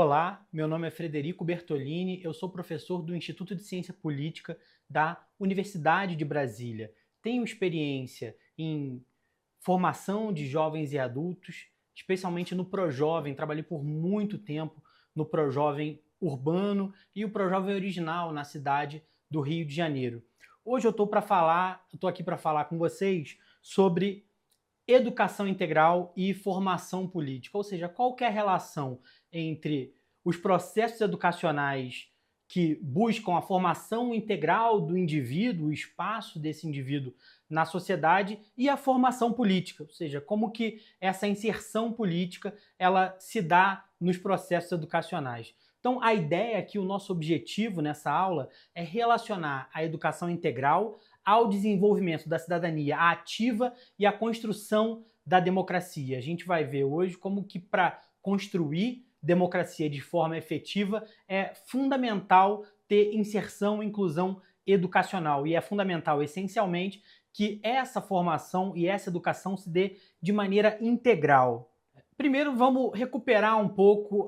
Olá, meu nome é Frederico Bertolini, eu sou professor do Instituto de Ciência Política da Universidade de Brasília. Tenho experiência em formação de jovens e adultos, especialmente no Projovem. Trabalhei por muito tempo no Projovem urbano e o Projovem original na cidade do Rio de Janeiro. Hoje eu estou aqui para falar com vocês sobre educação integral e formação política, ou seja, qual que é a relação entre os processos educacionais que buscam a formação integral do indivíduo, o espaço desse indivíduo na sociedade e a formação política, ou seja, como que essa inserção política ela se dá nos processos educacionais. Então, a ideia é que o nosso objetivo nessa aula é relacionar a educação integral ao desenvolvimento da cidadania ativa e à construção da democracia. A gente vai ver hoje como que para construir democracia de forma efetiva é fundamental ter inserção e inclusão educacional e é fundamental, essencialmente, que essa formação e essa educação se dê de maneira integral. Primeiro, vamos recuperar um pouco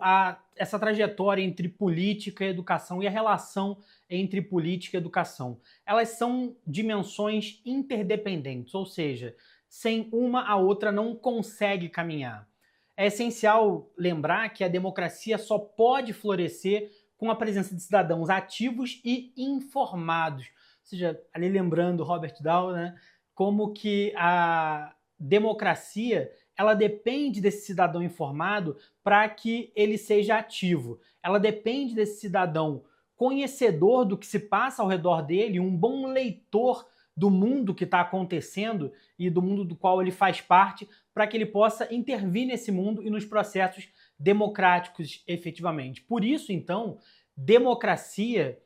essa trajetória entre política e educação e a relação entre política e educação. Elas são dimensões interdependentes, ou seja, sem uma a outra não consegue caminhar. É essencial lembrar que a democracia só pode florescer com a presença de cidadãos ativos e informados. Ou seja, ali lembrando Robert Dahl, né, como que a democracia ela depende desse cidadão informado para que ele seja ativo. Ela depende desse cidadão conhecedor do que se passa ao redor dele, um bom leitor do mundo que está acontecendo e do mundo do qual ele faz parte, para que ele possa intervir nesse mundo e nos processos democráticos efetivamente. Por isso, então, democracia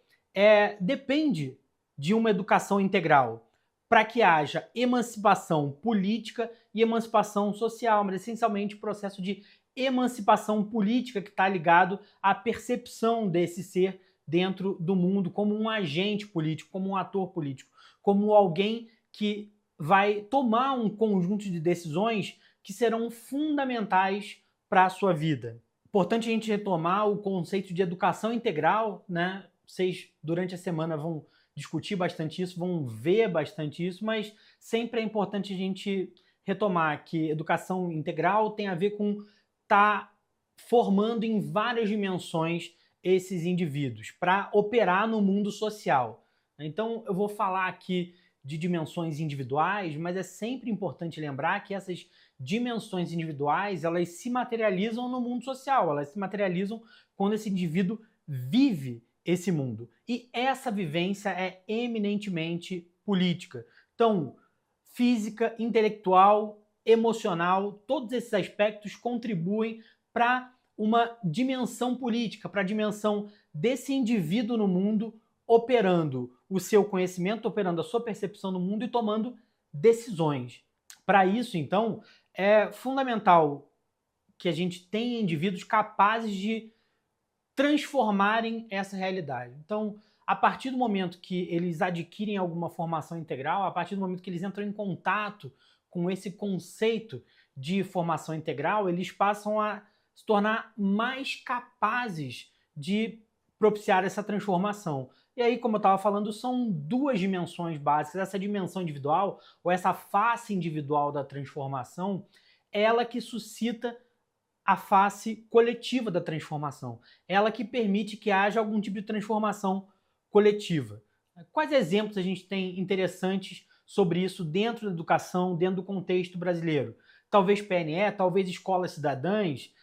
depende de uma educação integral, para que haja emancipação política e emancipação social, mas essencialmente o processo de emancipação política que está ligado à percepção desse ser dentro do mundo como um agente político, como um ator político, como alguém que vai tomar um conjunto de decisões que serão fundamentais para a sua vida. Importante a gente retomar o conceito de educação integral, né? Vocês, durante a semana, vão discutir bastante isso, vão ver bastante isso, mas sempre é importante a gente retomar que educação integral tem a ver com estar formando em várias dimensões esses indivíduos para operar no mundo social. Então, eu vou falar aqui de dimensões individuais, mas é sempre importante lembrar que essas dimensões individuais, elas se materializam no mundo social, elas se materializam quando esse indivíduo vive esse mundo. E essa vivência é eminentemente política. Então, física, intelectual, emocional, todos esses aspectos contribuem para uma dimensão política, para a dimensão desse indivíduo no mundo operando o seu conhecimento, operando a sua percepção no mundo e tomando decisões. Para isso, então, é fundamental que a gente tenha indivíduos capazes de transformarem essa realidade. Então, a partir do momento que eles adquirem alguma formação integral, a partir do momento que eles entram em contato com esse conceito de formação integral, eles passam a se tornar mais capazes de propiciar essa transformação. E aí, como eu estava falando, são duas dimensões básicas. Essa dimensão individual, ou essa face individual da transformação, ela que suscita a face coletiva da transformação. Ela que permite que haja algum tipo de transformação coletiva. Quais exemplos a gente tem interessantes sobre isso dentro da educação, dentro do contexto brasileiro? Talvez PNE, talvez escolas cidadãs.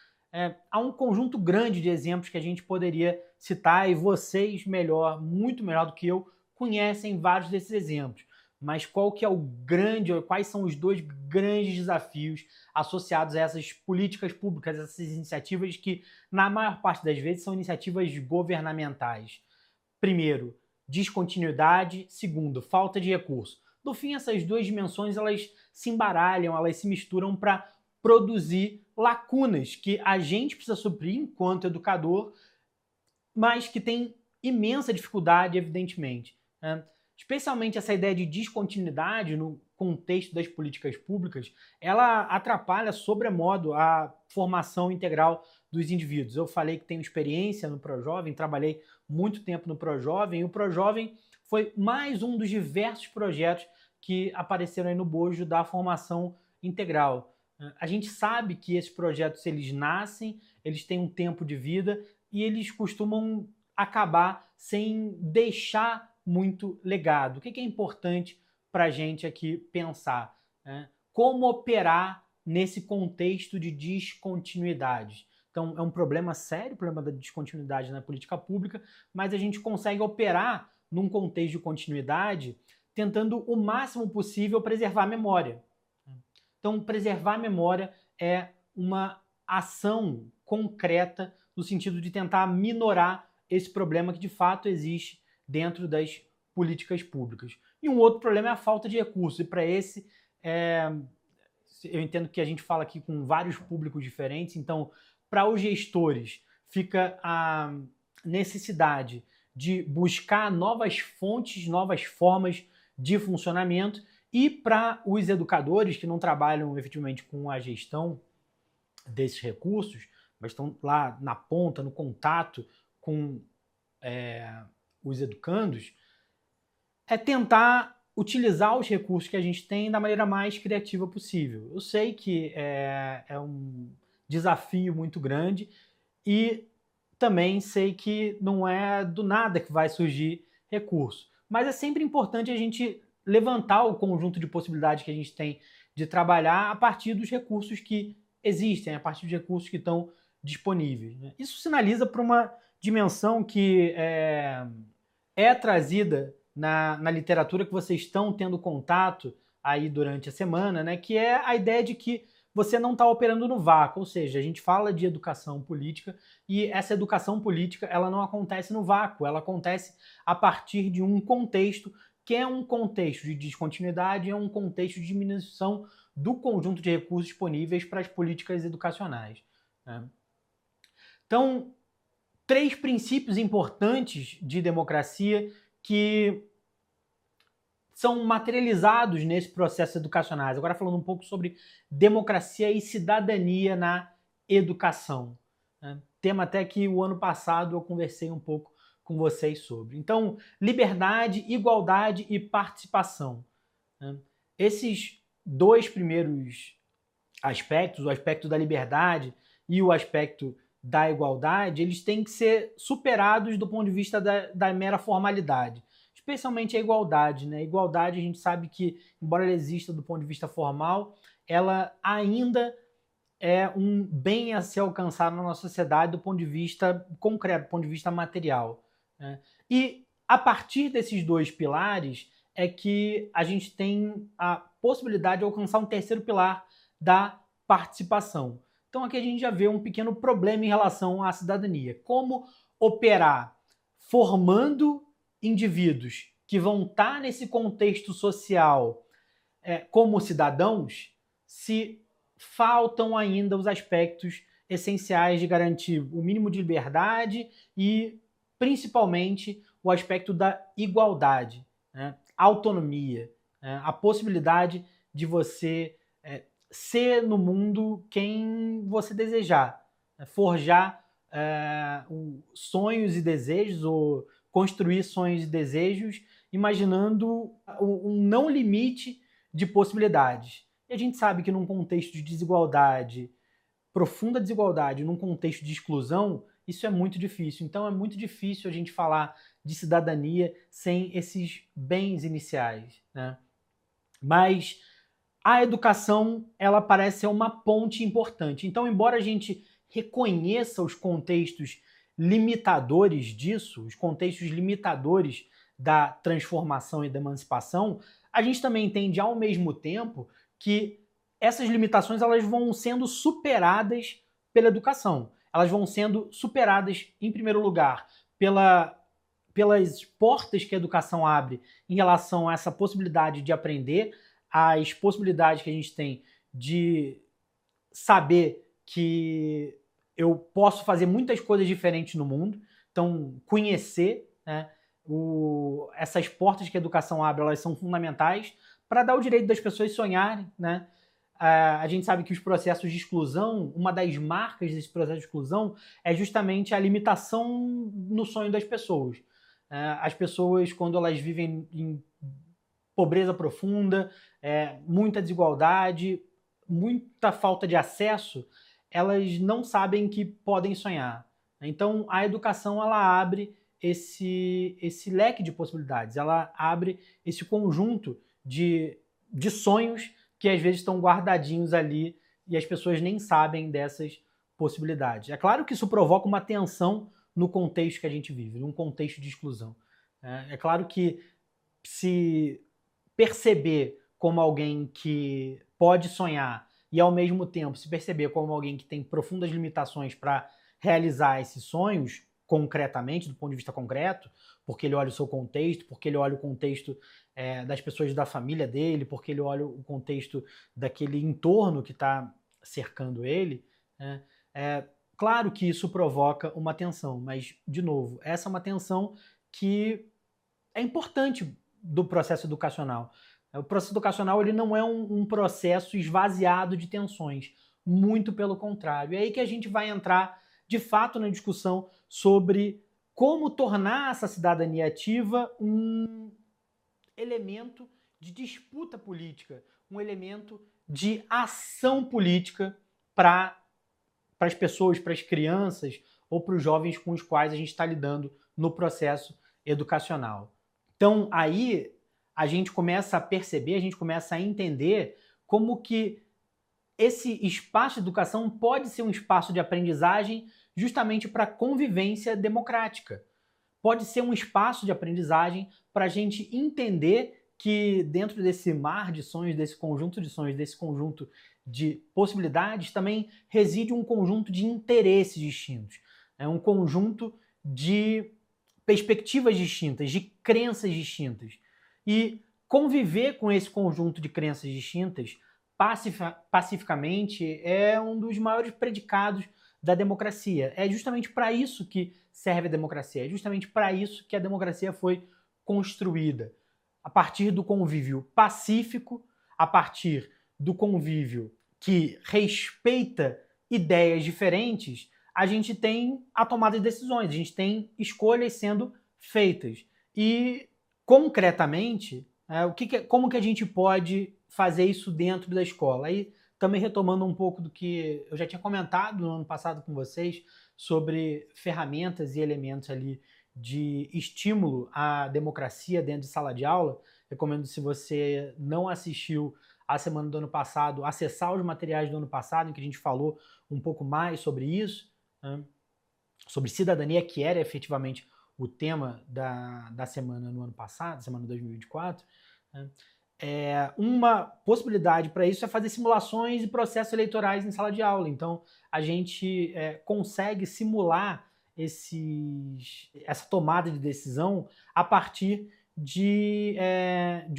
Há um conjunto grande de exemplos que a gente poderia citar e vocês, muito melhor do que eu, conhecem vários desses exemplos. Mas quais são os dois grandes desafios associados a essas políticas públicas, essas iniciativas que, na maior parte das vezes, são iniciativas governamentais? Primeiro, descontinuidade. Segundo, falta de recurso. No fim, essas duas dimensões elas se embaralham, elas se misturam para produzir lacunas que a gente precisa suprir enquanto educador, mas que tem imensa dificuldade, evidentemente. Especialmente essa ideia de descontinuidade, contexto das políticas públicas, ela atrapalha sobremodo a formação integral dos indivíduos. Eu falei que tenho experiência no ProJovem, trabalhei muito tempo no ProJovem, e o ProJovem foi mais um dos diversos projetos que apareceram aí no bojo da formação integral. A gente sabe que esses projetos, eles nascem, eles têm um tempo de vida e eles costumam acabar sem deixar muito legado. O que é importante para a gente aqui pensar? Como operar nesse contexto de descontinuidades? Então, é um problema sério, o problema da descontinuidade na política pública, mas a gente consegue operar num contexto de continuidade tentando o máximo possível preservar a memória. Então, preservar a memória é uma ação concreta no sentido de tentar minorar esse problema que de fato existe dentro das políticas públicas. E um outro problema é a falta de recursos. E para esse, eu entendo que a gente fala aqui com vários públicos diferentes, então, para os gestores, fica a necessidade de buscar novas fontes, novas formas de funcionamento, e para os educadores que não trabalham efetivamente com a gestão desses recursos, mas estão lá na ponta, no contato com os educandos, é tentar utilizar os recursos que a gente tem da maneira mais criativa possível. Eu sei que é um desafio muito grande e também sei que não é do nada que vai surgir recurso. Mas é sempre importante a gente levantar o conjunto de possibilidades que a gente tem de trabalhar a partir dos recursos que existem, a partir dos recursos que estão disponíveis. Isso sinaliza para uma dimensão que é trazida na literatura que vocês estão tendo contato aí durante a semana, né, que é a ideia de que você não está operando no vácuo, ou seja, a gente fala de educação política e essa educação política ela não acontece no vácuo, ela acontece a partir de um contexto que é um contexto de descontinuidade, é um contexto de diminuição do conjunto de recursos disponíveis para as políticas educacionais. Então, 3 princípios importantes de democracia que são materializados nesse processo educacional. Agora falando um pouco sobre democracia e cidadania na educação. Tema até que o ano passado eu conversei um pouco com vocês sobre. Então, liberdade, igualdade e participação. Esses 2 primeiros aspectos, o aspecto da liberdade e o aspecto da igualdade, eles têm que ser superados do ponto de vista da mera formalidade. Especialmente a igualdade, né? A igualdade, a gente sabe que, embora ela exista do ponto de vista formal, ela ainda é um bem a ser alcançado na nossa sociedade do ponto de vista concreto, do ponto de vista material. E a partir desses 2 pilares é que a gente tem a possibilidade de alcançar um terceiro pilar da participação. Então aqui a gente já vê um pequeno problema em relação à cidadania. Como operar formando indivíduos que vão estar nesse contexto social como cidadãos, se faltam ainda os aspectos essenciais de garantir o mínimo de liberdade e, principalmente, o aspecto da igualdade, autonomia, a possibilidade de você ser no mundo quem você desejar, forjar sonhos e desejos, ou construir sonhos e desejos, imaginando um não limite de possibilidades. E a gente sabe que num contexto de desigualdade, profunda desigualdade, num contexto de exclusão, isso é muito difícil. Então é muito difícil a gente falar de cidadania sem esses bens iniciais, Mas a educação, ela parece ser uma ponte importante. Então, embora a gente reconheça os contextos limitadores disso, os contextos limitadores da transformação e da emancipação, a gente também entende ao mesmo tempo que essas limitações elas vão sendo superadas pela educação. Elas vão sendo superadas, em primeiro lugar, pelas portas que a educação abre em relação a essa possibilidade de aprender, as possibilidades que a gente tem de saber que eu posso fazer muitas coisas diferentes no mundo, então conhecer, essas portas que a educação abre, elas são fundamentais para dar o direito das pessoas sonharem, né? A gente sabe que os processos de exclusão, uma das marcas desse processo de exclusão é justamente a limitação no sonho das pessoas. As pessoas, quando elas vivem em pobreza profunda, muita desigualdade, muita falta de acesso, elas não sabem que podem sonhar. Então, a educação ela abre esse leque de possibilidades, ela abre esse conjunto de sonhos que às vezes estão guardadinhos ali e as pessoas nem sabem dessas possibilidades. É claro que isso provoca uma tensão no contexto que a gente vive, num contexto de exclusão. É claro que se perceber como alguém que pode sonhar e ao mesmo tempo se perceber como alguém que tem profundas limitações para realizar esses sonhos concretamente, do ponto de vista concreto, porque ele olha o seu contexto, porque ele olha o contexto das pessoas da família dele, porque ele olha o contexto daquele entorno que está cercando ele, né? Claro que isso provoca uma tensão, mas, de novo, essa é uma tensão que é importante do processo educacional. O processo educacional ele não é um processo esvaziado de tensões, muito pelo contrário. É aí que a gente vai entrar, de fato, na discussão sobre como tornar essa cidadania ativa um elemento de disputa política, um elemento de ação política para as pessoas, para as crianças ou para os jovens com os quais a gente está lidando no processo educacional. Então, aí a gente começa a perceber, a gente começa a entender como que esse espaço de educação pode ser um espaço de aprendizagem justamente para a convivência democrática. Pode ser um espaço de aprendizagem para a gente entender que dentro desse mar de sonhos, desse conjunto de sonhos, desse conjunto de possibilidades, também reside um conjunto de interesses distintos. É um conjunto de perspectivas distintas, de crenças distintas. E conviver com esse conjunto de crenças distintas pacificamente é um dos maiores predicados da democracia. É justamente para isso que serve a democracia, é justamente para isso que a democracia foi construída. A partir do convívio pacífico, a partir do convívio que respeita ideias diferentes, a gente tem a tomada de decisões, a gente tem escolhas sendo feitas. E, concretamente, como que a gente pode fazer isso dentro da escola? Aí, também retomando um pouco do que eu já tinha comentado no ano passado com vocês sobre ferramentas e elementos ali de estímulo à democracia dentro de sala de aula, recomendo, se você não assistiu a semana do ano passado, acessar os materiais do ano passado, em que a gente falou um pouco mais sobre isso, né? Sobre cidadania, que era efetivamente o tema da semana no ano passado, semana de 2024, né? Uma possibilidade para isso é fazer simulações e processos eleitorais em sala de aula. Então, a gente consegue simular essa tomada de decisão a partir de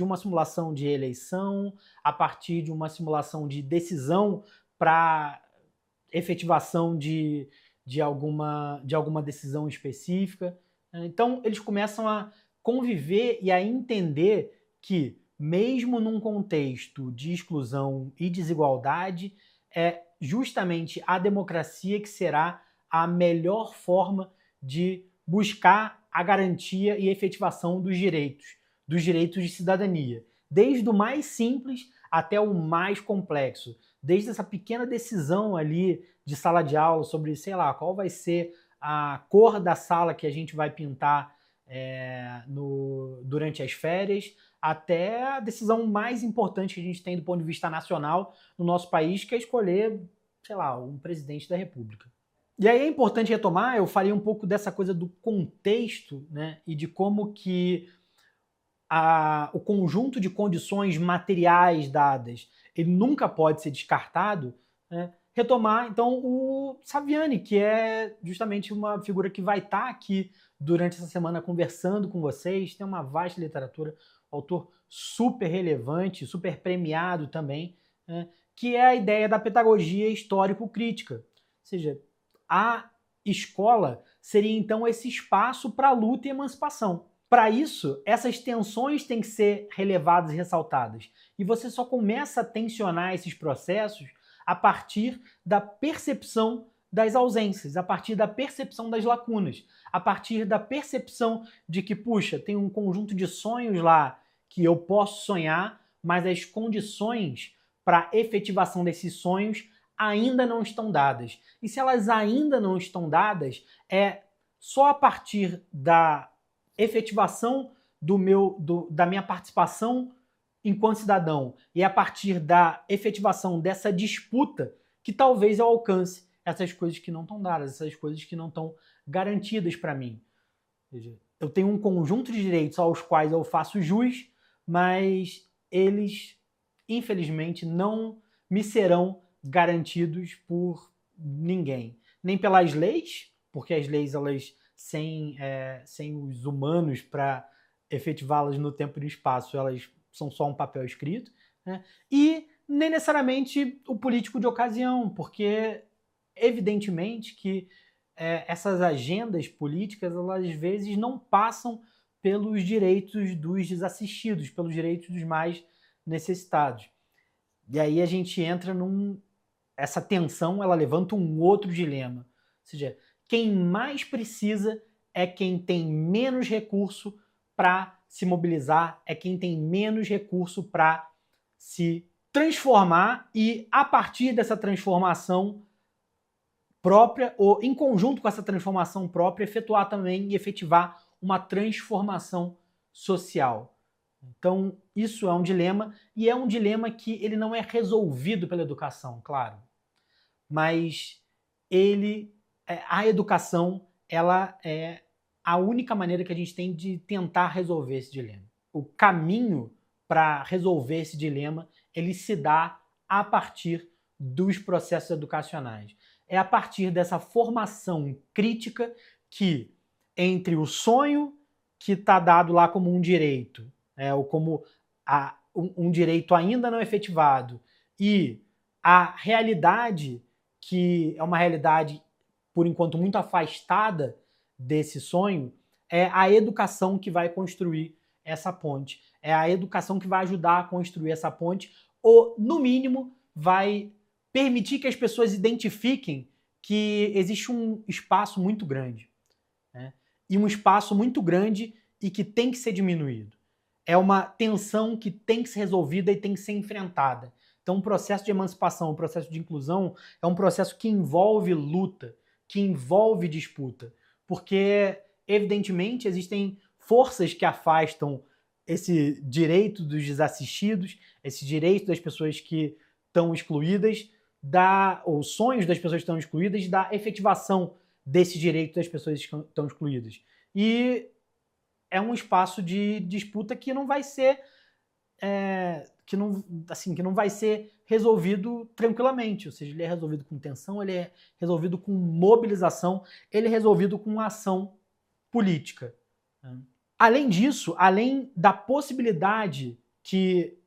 uma simulação de eleição, a partir de uma simulação de decisão para efetivação de alguma decisão específica. Então, eles começam a conviver e a entender que, mesmo num contexto de exclusão e desigualdade, é justamente a democracia que será a melhor forma de buscar a garantia e efetivação dos direitos de cidadania, desde o mais simples até o mais complexo, desde essa pequena decisão ali de sala de aula sobre, sei lá, qual vai ser a cor da sala que a gente vai pintar durante as férias, até a decisão mais importante que a gente tem do ponto de vista nacional no nosso país, que é escolher, sei lá, um presidente da República. E aí é importante retomar, eu falei um pouco dessa coisa do contexto, né, e de como que o conjunto de condições materiais dadas, ele nunca pode ser descartado, né? Retomar, então, o Saviani, que é justamente uma figura que vai estar aqui durante essa semana conversando com vocês, tem uma vasta literatura, autor super relevante, super premiado também, né? Que é a ideia da pedagogia histórico-crítica. Ou seja, a escola seria, então, esse espaço para luta e emancipação. Para isso, essas tensões têm que ser relevadas e ressaltadas. E você só começa a tensionar esses processos a partir da percepção das ausências, a partir da percepção das lacunas, a partir da percepção de que, puxa, tem um conjunto de sonhos lá que eu posso sonhar, mas as condições para a efetivação desses sonhos ainda não estão dadas. E se elas ainda não estão dadas, é só a partir da efetivação da minha participação enquanto cidadão e a partir da efetivação dessa disputa que talvez eu alcance essas coisas que não estão dadas, essas coisas que não estão garantidas para mim. Ou seja, eu tenho um conjunto de direitos aos quais eu faço jus, mas eles, infelizmente, não me serão garantidos por ninguém. Nem pelas leis, porque as leis, elas sem os humanos para efetivá-las no tempo e no espaço, elas são só um papel escrito, né? E nem necessariamente o político de ocasião, porque evidentemente que essas agendas políticas, elas às vezes não passam pelos direitos dos desassistidos, pelos direitos dos mais necessitados. E aí a gente entra essa tensão, ela levanta um outro dilema. Ou seja, quem mais precisa é quem tem menos recurso para se mobilizar, é quem tem menos recurso para se transformar e, a partir dessa transformação própria, ou em conjunto com essa transformação própria, efetuar também e efetivar uma transformação social. Então, isso é um dilema, e é um dilema que ele não é resolvido pela educação, claro, mas a educação, ela é a única maneira que a gente tem de tentar resolver esse dilema. O caminho para resolver esse dilema, ele se dá a partir dos processos educacionais. É a partir dessa formação crítica que, entre o sonho que está dado lá como um direito, ou como um direito ainda não efetivado, e a realidade, que é uma realidade, por enquanto, muito afastada desse sonho, é a educação que vai construir essa ponte. É a educação que vai ajudar a construir essa ponte, ou, no mínimo, vai permitir que as pessoas identifiquem que existe um espaço muito grande, né? E um espaço muito grande e que tem que ser diminuído. É uma tensão que tem que ser resolvida e tem que ser enfrentada. Então, o processo de emancipação, o processo de inclusão é um processo que envolve luta, que envolve disputa, porque, evidentemente, existem forças que afastam esse direito dos desassistidos, esse direito das pessoas que estão excluídas, os sonhos das pessoas que estão excluídas, da efetivação desse direito das pessoas que estão excluídas. E é um espaço de disputa que não vai ser que não vai ser resolvido tranquilamente, ou seja, ele é resolvido com tensão, ele é resolvido com mobilização, ele é resolvido com ação política. Além disso, além da possibilidade que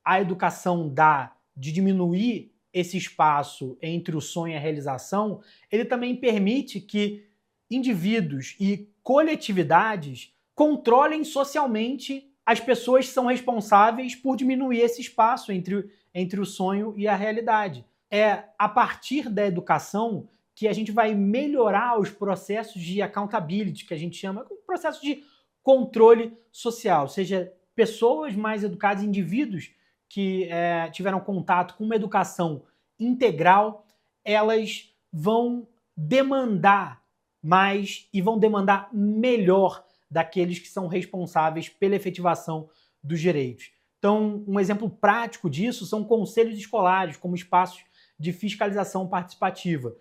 a educação dá de diminuir esse espaço entre o sonho e a realização, ele também permite que indivíduos e coletividades controlem socialmente as pessoas que são responsáveis por diminuir esse espaço entre o sonho e a realidade. É a partir da educação que a gente vai melhorar os processos de accountability, que a gente chama de processo de controle social, ou seja, pessoas mais educadas, indivíduos que tiveram contato com uma educação integral, elas vão demandar mais e vão demandar melhor daqueles que são responsáveis pela efetivação dos direitos. Então, um exemplo prático disso são conselhos escolares, como espaços de fiscalização participativa.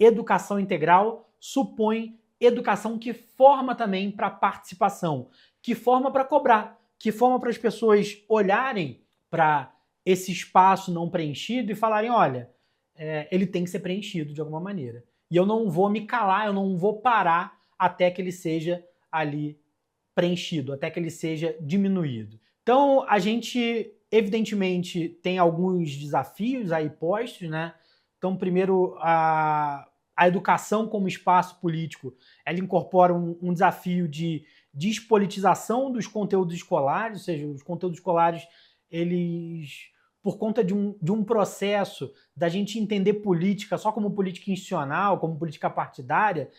Educação integral supõe educação que forma também para participação, que forma para cobrar, que forma para as pessoas olharem para esse espaço não preenchido e falarem, olha, ele tem que ser preenchido de alguma maneira. E eu não vou me calar, eu não vou parar até que ele seja ali preenchido, até que ele seja diminuído. Então, a gente, evidentemente, tem alguns desafios aí postos, né? Então, primeiro, a educação como espaço político, ela incorpora um desafio de despolitização dos conteúdos escolares, ou seja, os conteúdos escolares, eles, por conta de um processo da gente entender política só como política institucional, como política partidária,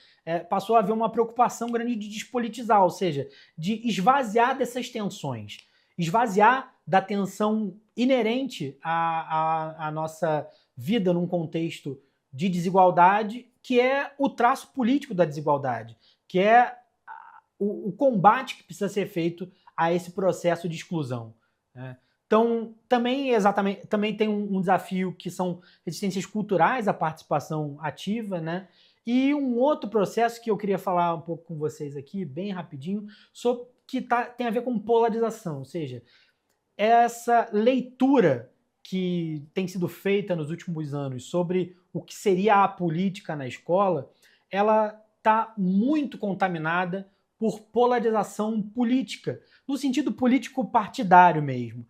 passou a haver uma preocupação grande de despolitizar, ou seja, de esvaziar dessas tensões, esvaziar da tensão inerente à nossa vida num contexto de desigualdade, que é o traço político da desigualdade, que é o combate que precisa ser feito a esse processo de exclusão, né? Então, também tem um desafio que são resistências culturais à participação ativa, né? E um outro processo que eu queria falar um pouco com vocês aqui, bem rapidinho, que tem a ver com polarização, ou seja, essa leitura que tem sido feita nos últimos anos sobre o que seria a política na escola, ela está muito contaminada por polarização política, no sentido político partidário mesmo.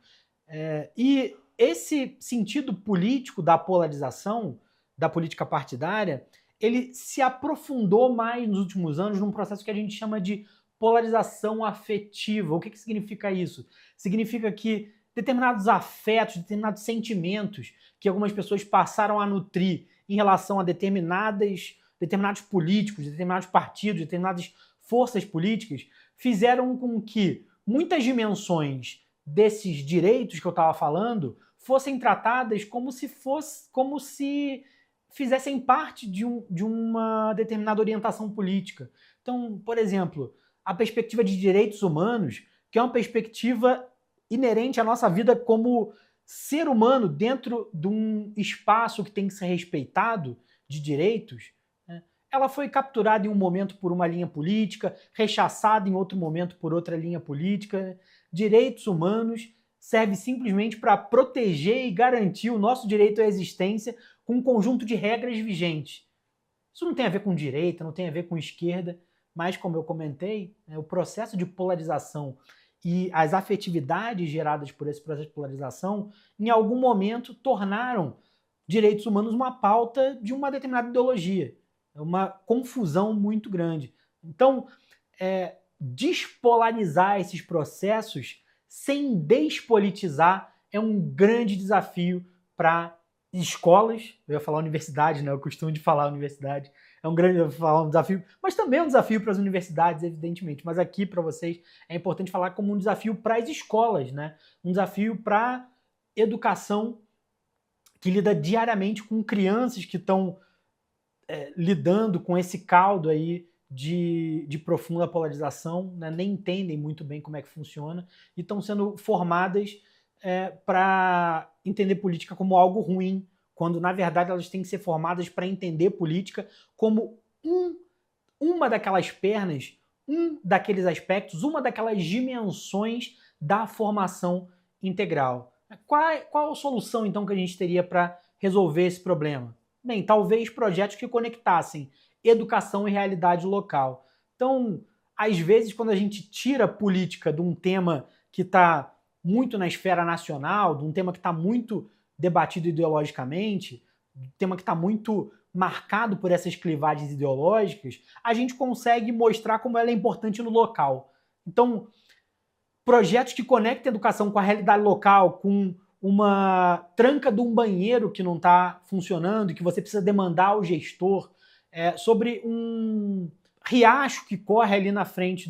E esse sentido político da polarização, da política partidária, ele se aprofundou mais nos últimos anos num processo que a gente chama de polarização afetiva. O que significa isso? Significa que determinados afetos, determinados sentimentos que algumas pessoas passaram a nutrir em relação a determinados políticos, determinados partidos, determinadas forças políticas, fizeram com que muitas dimensões desses direitos que eu estava falando fossem tratadas como se fizessem parte de uma determinada orientação política. Então, por exemplo, a perspectiva de direitos humanos, que é uma perspectiva inerente à nossa vida como ser humano dentro de um espaço que tem que ser respeitado de direitos, né? Ela foi capturada em um momento por uma linha política, rechaçada em outro momento por outra linha política. Direitos humanos serve simplesmente para proteger e garantir o nosso direito à existência com um conjunto de regras vigentes. Isso não tem a ver com direita, não tem a ver com esquerda, mas, como eu comentei, o processo de polarização e as afetividades geradas por esse processo de polarização, em algum momento, tornaram direitos humanos uma pauta de uma determinada ideologia. É uma confusão muito grande. Então, despolarizar esses processos sem despolitizar é um grande desafio para escolas. Eu ia falar universidade, né? Eu costumo de falar universidade. É um desafio, mas também é um desafio para as universidades, evidentemente. Mas aqui, para vocês, é importante falar como um desafio para as escolas, né? Um desafio para a educação que lida diariamente com crianças que estão lidando com esse caldo aí de profunda polarização, né? Nem entendem muito bem como é que funciona e estão sendo formadas para entender política como algo ruim, quando, na verdade, elas têm que ser formadas para entender política como uma daquelas pernas, um daqueles aspectos, uma daquelas dimensões da formação integral. Qual a solução, então, que a gente teria para resolver esse problema? Bem, talvez projetos que conectassem educação e realidade local. Então, às vezes, quando a gente tira a política de um tema que está muito na esfera nacional, de um tema que está muito debatido ideologicamente, um tema que está muito marcado por essas clivagens ideológicas, a gente consegue mostrar como ela é importante no local. Então, projetos que conectem a educação com a realidade local, com uma tranca de um banheiro que não está funcionando e que você precisa demandar ao gestor, sobre um riacho que corre ali na frente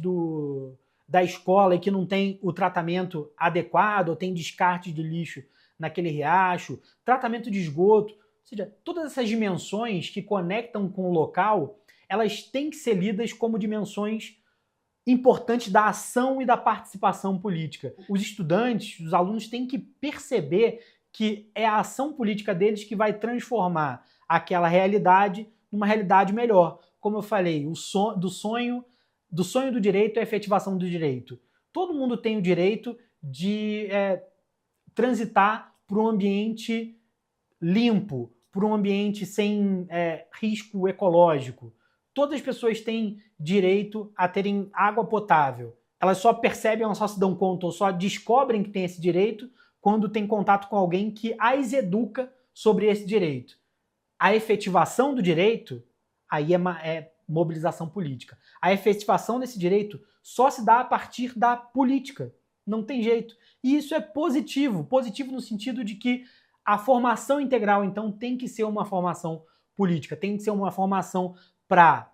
da escola e que não tem o tratamento adequado, ou tem descarte de lixo naquele riacho, tratamento de esgoto, ou seja, todas essas dimensões que conectam com o local, elas têm que ser lidas como dimensões importantes da ação e da participação política. Os estudantes, os alunos têm que perceber que é a ação política deles que vai transformar aquela realidade numa realidade melhor. Como eu falei, do sonho do direito é a efetivação do direito. Todo mundo tem o direito de transitar por um ambiente limpo, por um ambiente sem risco ecológico. Todas as pessoas têm direito a terem água potável. Elas só percebem, elas só se dão conta, ou só descobrem que têm esse direito quando tem contato com alguém que as educa sobre esse direito. A efetivação do direito aí é mobilização política. A efetivação desse direito só se dá a partir da política. Não tem jeito. E isso é positivo. Positivo no sentido de que a formação integral, então, tem que ser uma formação política, tem que ser uma formação para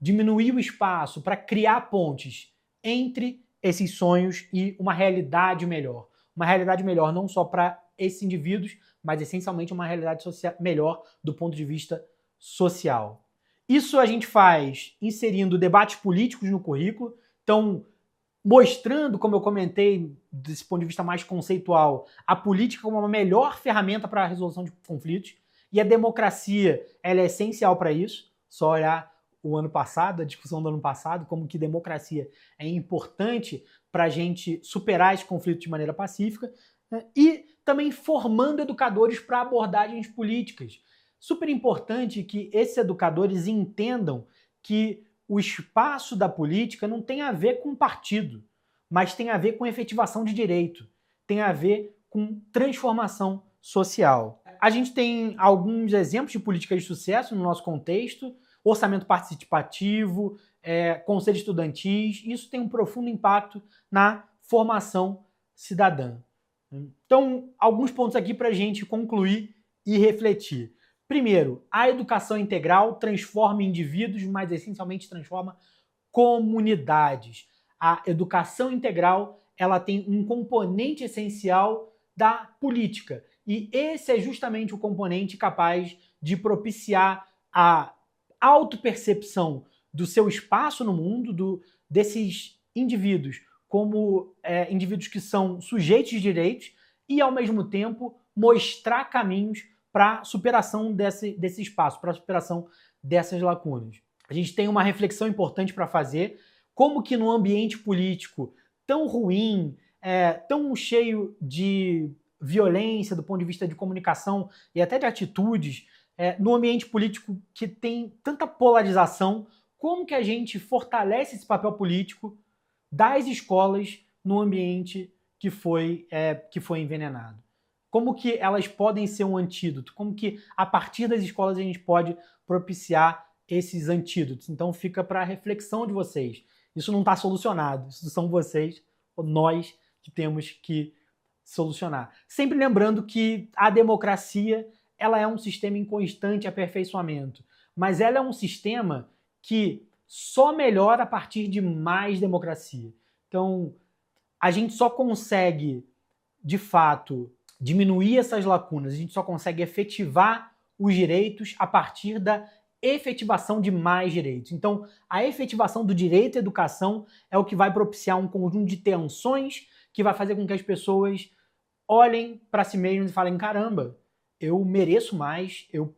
diminuir o espaço, para criar pontes entre esses sonhos e uma realidade melhor. Uma realidade melhor não só para esses indivíduos, mas essencialmente uma realidade melhor do ponto de vista social. Isso a gente faz inserindo debates políticos no currículo, então mostrando, como eu comentei, desse ponto de vista mais conceitual, a política como uma melhor ferramenta para a resolução de conflitos, e a democracia ela é essencial para isso. Só olhar o ano passado, a discussão do ano passado, como que democracia é importante para a gente superar esse conflito de maneira pacífica, né? E também formando educadores para abordagens políticas. Super importante que esses educadores entendam que o espaço da política não tem a ver com partido, mas tem a ver com efetivação de direito, tem a ver com transformação social. A gente tem alguns exemplos de políticas de sucesso no nosso contexto: orçamento participativo, conselhos estudantis. Isso tem um profundo impacto na formação cidadã. Então, alguns pontos aqui para a gente concluir e refletir. Primeiro, a educação integral transforma indivíduos, mas essencialmente transforma comunidades. A educação integral ela tem um componente essencial da política. E esse é justamente o componente capaz de propiciar a autopercepção do seu espaço no mundo, desses indivíduos como indivíduos que são sujeitos de direitos e, ao mesmo tempo, mostrar caminhos para a superação desse espaço, para a superação dessas lacunas. A gente tem uma reflexão importante para fazer: como que no ambiente político tão ruim, tão cheio de violência do ponto de vista de comunicação e até de atitudes, no ambiente político que tem tanta polarização, como que a gente fortalece esse papel político das escolas no ambiente que foi envenenado? Como que elas podem ser um antídoto? Como que, a partir das escolas, a gente pode propiciar esses antídotos? Então fica para a reflexão de vocês. Isso não está solucionado. Isso são vocês, ou nós, que temos que solucionar. Sempre lembrando que a democracia ela é um sistema em constante aperfeiçoamento, mas ela é um sistema que só melhora a partir de mais democracia. Então, a gente só consegue, de fato, diminuir essas lacunas, a gente só consegue efetivar os direitos a partir da efetivação de mais direitos. Então, a efetivação do direito à educação é o que vai propiciar um conjunto de tensões que vai fazer com que as pessoas olhem para si mesmas e falem: caramba, eu mereço mais, eu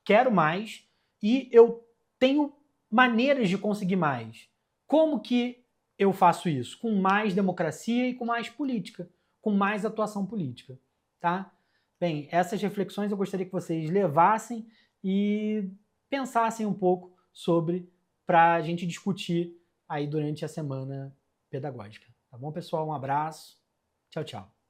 quero mais e eu tenho maneiras de conseguir mais. Como que eu faço isso? Com mais democracia e com mais política, com mais atuação política, tá? Bem, essas reflexões eu gostaria que vocês levassem e pensassem um pouco sobre, para a gente discutir aí durante a semana pedagógica. Tá bom, pessoal? Um abraço. Tchau, tchau.